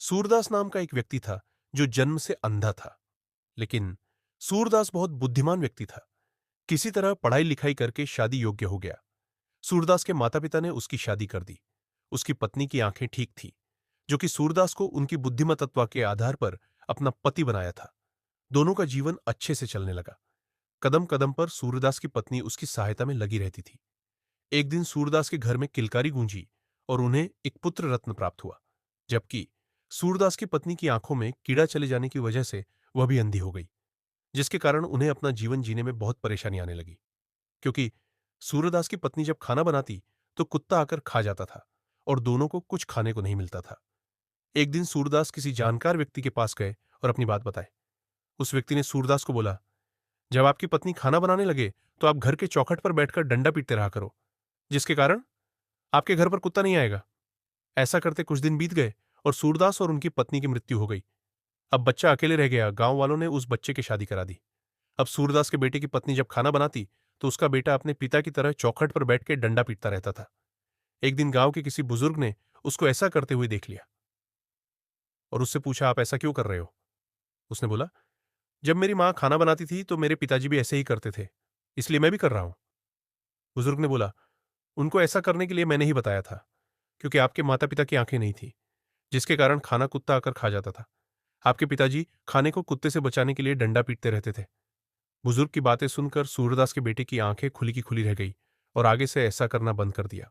सूरदास नाम का एक व्यक्ति था जो जन्म से अंधा था। लेकिन सूरदास बहुत बुद्धिमान व्यक्ति था। किसी तरह पढ़ाई लिखाई करके शादी योग्य हो गया। सूरदास के माता पिता ने उसकी शादी कर दी। उसकी पत्नी की आंखें ठीक थी, जो कि सूरदास को उनकी बुद्धिमत्ता के आधार पर अपना पति बनाया था। दोनों का जीवन अच्छे से चलने लगा। कदम कदम पर सूरदास की पत्नी उसकी सहायता में लगी रहती थी। एक दिन सूरदास के घर में किलकारी गूंजी और उन्हें एक पुत्र रत्न प्राप्त हुआ। जबकि सूरदास की पत्नी की आंखों में कीड़ा चले जाने की वजह से वह भी अंधी हो गई, जिसके कारण उन्हें अपना जीवन जीने में बहुत परेशानी आने लगी। क्योंकि सूरदास की पत्नी जब खाना बनाती तो कुत्ता आकर खा जाता था और दोनों को कुछ खाने को नहीं मिलता था। एक दिन सूरदास किसी जानकार व्यक्ति के पास गए और अपनी बात बताई। उस व्यक्ति ने सूरदास को बोला, जब आपकी पत्नी खाना बनाने लगे तो आप घर के चौखट पर बैठकर डंडा पीटते रहा करो, जिसके कारण आपके घर पर कुत्ता नहीं आएगा। ऐसा करते कुछ दिन बीत गए और सूरदास और उनकी पत्नी की मृत्यु हो गई। अब बच्चा अकेले रह गया। गांव वालों ने उस बच्चे की शादी करा दी। अब सूरदास के बेटे की पत्नी जब खाना बनाती तो उसका बेटा अपने पिता की तरह चौखट पर बैठ के डंडा पीटता रहता था। एक दिन गांव के किसी बुजुर्ग ने उसको ऐसा करते हुए देख लिया और उससे पूछा, आप ऐसा क्यों कर रहे हो? उसने बोला, जब मेरी मां खाना बनाती थी तो मेरे पिताजी भी ऐसे ही करते थे, इसलिए मैं भी कर रहा हूं। बुजुर्ग ने बोला, उनको ऐसा करने के लिए मैंने ही बताया था, क्योंकि आपके माता पिता की आंखें नहीं थी, जिसके कारण खाना कुत्ता आकर खा जाता था। आपके पिताजी खाने को कुत्ते से बचाने के लिए डंडा पीटते रहते थे। बुजुर्ग की बातें सुनकर सूरदास के बेटे की आंखें खुली की खुली रह गई और आगे से ऐसा करना बंद कर दिया।